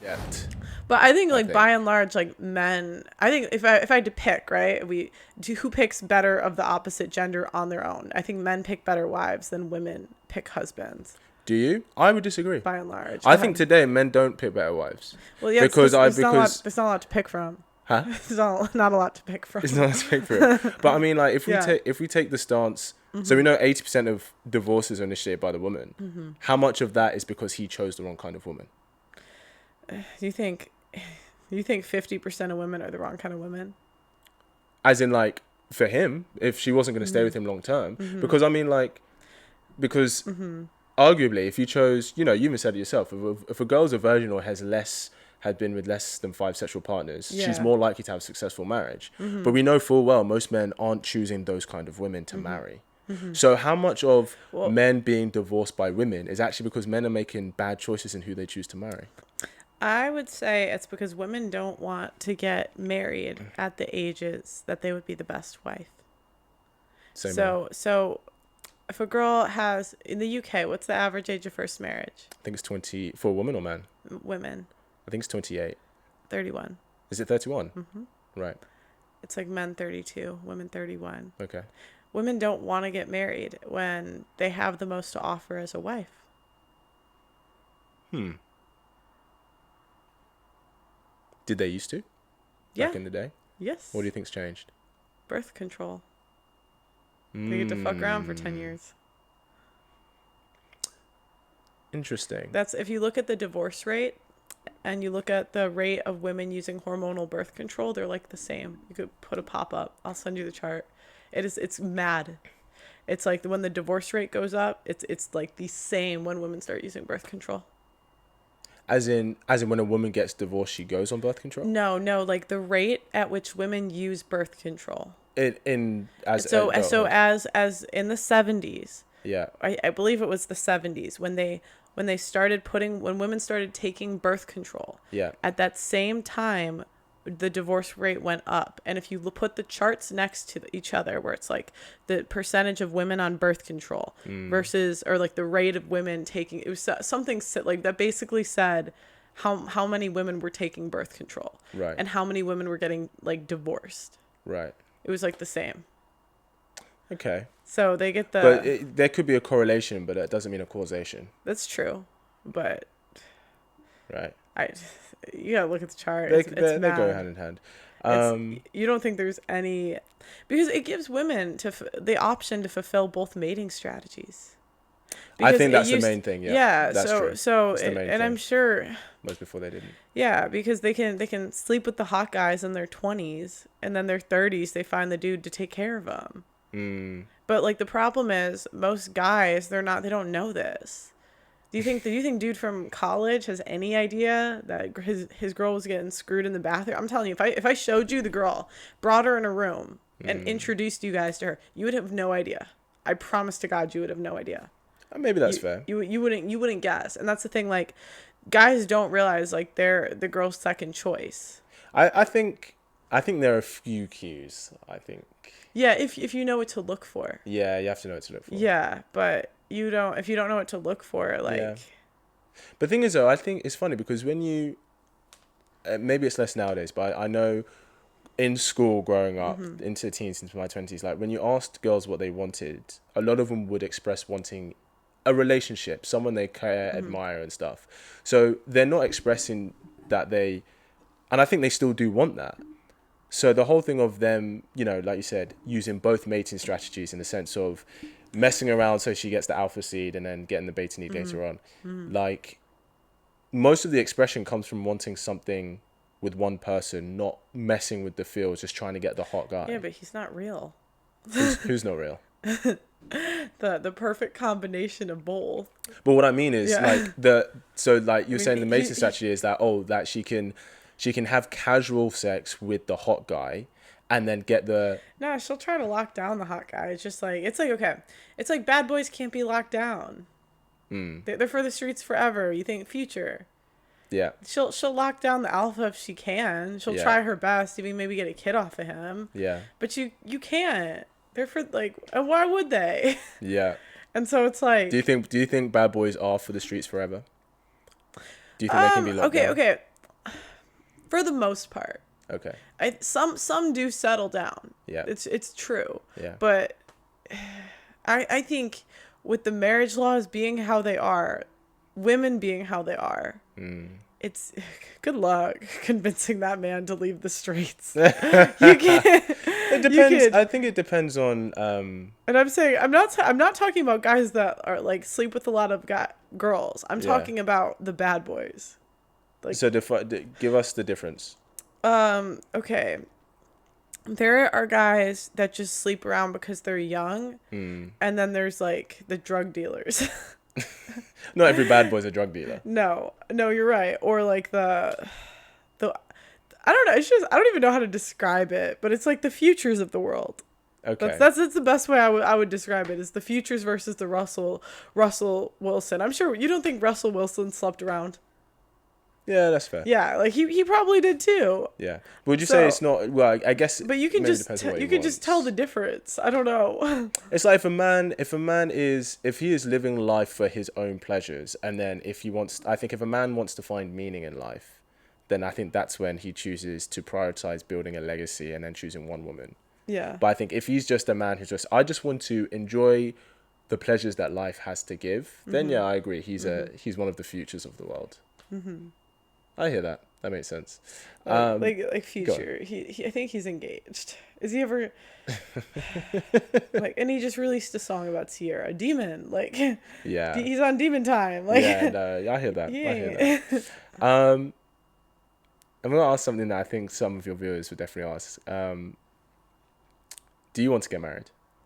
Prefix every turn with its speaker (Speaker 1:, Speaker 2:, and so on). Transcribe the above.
Speaker 1: Yet,
Speaker 2: But I think
Speaker 1: I
Speaker 2: like by
Speaker 1: think.
Speaker 2: and large, like men, I think if I had to pick, right, who picks better of the opposite gender on their own. I think men pick better wives than women pick husbands.
Speaker 1: Do you? I would disagree.
Speaker 2: By and large, go
Speaker 1: I think
Speaker 2: ahead.
Speaker 1: today men don't pick better wives
Speaker 2: Well, yeah, it's
Speaker 1: because
Speaker 2: because
Speaker 1: I because
Speaker 2: there's not a lot to pick from.
Speaker 1: huh?
Speaker 2: There's not a lot to pick
Speaker 1: It's
Speaker 2: from.
Speaker 1: not to pick for it. But I mean, like
Speaker 2: Yeah.
Speaker 1: if we take the stance, so we
Speaker 2: Mm-hmm.
Speaker 1: know 80% of divorces are initiated by the woman.
Speaker 2: Mm-hmm.
Speaker 1: How much of that is because he chose the wrong kind of woman?
Speaker 2: Do you think 50% of women are the wrong kind of women?
Speaker 1: As in, like, for him, if she wasn't going to stay
Speaker 2: Mm-hmm.
Speaker 1: with him long term,
Speaker 2: Mm-hmm.
Speaker 1: because I mean, like, because
Speaker 2: Mm-hmm.
Speaker 1: arguably, if you chose, you know, you even said it yourself, if a girl's a virgin or had been with less than 5 sexual partners, she's
Speaker 2: Yeah.
Speaker 1: more likely to have a successful marriage.
Speaker 2: Mm-hmm.
Speaker 1: But we know full well most men aren't choosing those kind of women to
Speaker 2: Mm-hmm.
Speaker 1: marry.
Speaker 2: Mm-hmm.
Speaker 1: So how much of
Speaker 2: Well,
Speaker 1: men being divorced by women is actually because men are making bad choices in who they choose to marry?
Speaker 2: I would say it's because women don't want to get married at the ages that they would be the best wife.
Speaker 1: Same here.
Speaker 2: So if a girl has in the UK, what's the average age of first marriage?
Speaker 1: I think it's 20 for a woman or man.
Speaker 2: Women,
Speaker 1: I think it's 28.
Speaker 2: 31.
Speaker 1: Is it 31?
Speaker 2: Mm-hmm.
Speaker 1: Right.
Speaker 2: It's like men 32, women 31.
Speaker 1: Okay.
Speaker 2: Women don't want to get married when they have the most to offer as a wife.
Speaker 1: Hmm. Did they used to
Speaker 2: Yeah.
Speaker 1: back in the day?
Speaker 2: Yes.
Speaker 1: What do you think's changed?
Speaker 2: Birth control. They get to fuck around for 10 years.
Speaker 1: Interesting.
Speaker 2: That's if you look at the divorce rate and you look at the rate of women using hormonal birth control, they're like the same. You could put a pop up. I'll send you the chart. It's mad. It's like when the divorce rate goes up, it's like the same when women start using birth control.
Speaker 1: As in when a woman gets divorced, she goes on birth control.
Speaker 2: No, like the rate at which women use birth control.
Speaker 1: In as
Speaker 2: So
Speaker 1: adulthood.
Speaker 2: as in the 70s,
Speaker 1: Yeah.
Speaker 2: I believe it was the 70s when they started when women started taking birth control.
Speaker 1: Yeah.
Speaker 2: At that same time, the divorce rate went up. And if you put the charts next to each other, where it's like the percentage of women on birth control versus, or like the rate of women taking, it was something like that basically said how many women were taking birth control
Speaker 1: Right.
Speaker 2: and how many women were getting like divorced.
Speaker 1: Right.
Speaker 2: It was like the same.
Speaker 1: Okay.
Speaker 2: So they get
Speaker 1: But there could be a correlation, but that doesn't mean a causation.
Speaker 2: that's true. But
Speaker 1: Right.
Speaker 2: you gotta look at the chart.
Speaker 1: They
Speaker 2: It's
Speaker 1: they go
Speaker 2: mad.
Speaker 1: hand in hand.
Speaker 2: You don't think there's any, because it gives women the option to fulfill both mating strategies.
Speaker 1: I
Speaker 2: Because
Speaker 1: think
Speaker 2: it
Speaker 1: that's the
Speaker 2: used-
Speaker 1: main thing. Yeah.
Speaker 2: Yeah.
Speaker 1: That's
Speaker 2: So
Speaker 1: true.
Speaker 2: so
Speaker 1: That's the main
Speaker 2: and I'm
Speaker 1: thing.
Speaker 2: sure.
Speaker 1: Most before they didn't.
Speaker 2: Yeah, because they can sleep with the hot guys in their 20s and then their 30s they find the dude to take care of them.
Speaker 1: Mm.
Speaker 2: But like the problem is most guys they don't know this. Do you think dude from college has any idea that his girl was getting screwed in the bathroom? I'm telling you, if I showed you the girl, brought her in a room and introduced you guys to her, you would have no idea. I promise to God you would have no idea.
Speaker 1: Maybe that's
Speaker 2: you,
Speaker 1: fair.
Speaker 2: you wouldn't guess. And that's the thing, like guys don't realize like they're the girl's second choice.
Speaker 1: I think there are a few cues. I think.
Speaker 2: Yeah, if you know what to look for.
Speaker 1: Yeah, you have to know what to look for.
Speaker 2: Yeah, but if you don't know what to look for, like
Speaker 1: Yeah. But the thing is, though, I think it's funny because when you, maybe it's less nowadays, but I know in school growing up, into teens, into my 20s, like when you asked girls what they wanted, a lot of them would express wanting a relationship, someone they care, admire and stuff. So they're not expressing that and I think they still do want that. So the whole thing of them, you know, like you said, using both mating strategies in the sense of messing around so she gets the alpha seed and then getting the beta need later on. Like most of the expression comes from wanting something with one person, not messing with the fields, just trying to get the hot guy.
Speaker 2: yeah, but he's not real.
Speaker 1: Who's not real?
Speaker 2: The perfect combination of both.
Speaker 1: But what I mean is
Speaker 2: Yeah.
Speaker 1: like you're
Speaker 2: I mean,
Speaker 1: saying the mating strategy is that she can have casual sex with the hot guy and then get the
Speaker 2: No, she'll try to lock down the hot guy. It's like okay, it's like bad boys can't be locked down. They're for the streets forever. You think Future?
Speaker 1: yeah.
Speaker 2: She'll lock down the alpha if she can. She'll
Speaker 1: Yeah.
Speaker 2: try her best, even maybe get a kid off of him.
Speaker 1: Yeah.
Speaker 2: But you can't. They're for like why would they?
Speaker 1: Yeah.
Speaker 2: And so it's like
Speaker 1: Do you think bad boys are for the streets forever? Do you think they can be locked
Speaker 2: okay,
Speaker 1: down?
Speaker 2: okay. For the most part.
Speaker 1: Okay.
Speaker 2: Some do settle down.
Speaker 1: Yeah.
Speaker 2: It's true.
Speaker 1: Yeah.
Speaker 2: But I think with the marriage laws being how they are, women being how they are, it's good luck convincing that man to leave the streets. You can't.
Speaker 1: It depends. I think it depends on.
Speaker 2: And I'm saying I'm not talking about guys that are like sleep with a lot of girls. I'm talking about the bad boys.
Speaker 1: Like, so give us the difference.
Speaker 2: Okay. There are guys that just sleep around because they're young, and then there's like the drug dealers.
Speaker 1: Not every bad boy's a drug dealer.
Speaker 2: No, you're right. Or like the I don't know. It's just I don't even know how to describe it, but it's like the futures of the world.
Speaker 1: Okay.
Speaker 2: That's the best way I would describe it. Is the futures versus the Russell Wilson. I'm sure you don't think Russell Wilson slept around.
Speaker 1: Yeah, that's fair.
Speaker 2: Yeah, like he probably did too.
Speaker 1: Yeah. But would you say it's not? Well, I guess.
Speaker 2: But you can just just tell the difference. I don't know.
Speaker 1: It's like if he is living life for his own pleasures, and then if a man wants to find meaning in life, then I think that's when he chooses to prioritize building a legacy and then choosing one woman.
Speaker 2: Yeah.
Speaker 1: But I think if he's just a man who's I just want to enjoy the pleasures that life has to give, then yeah, I agree. He's one of the futures of the world. Mm-hmm. I hear that. That makes sense.
Speaker 2: Like future. He I think he's engaged. Is he ever like? And he just released a song about Sierra, Demon. Like,
Speaker 1: yeah,
Speaker 2: he's on Demon Time. Like,
Speaker 1: yeah, no, I hear that.
Speaker 2: Yeah.
Speaker 1: I hear that. I'm gonna ask something that I think some of your viewers would definitely ask. Do you want to get married?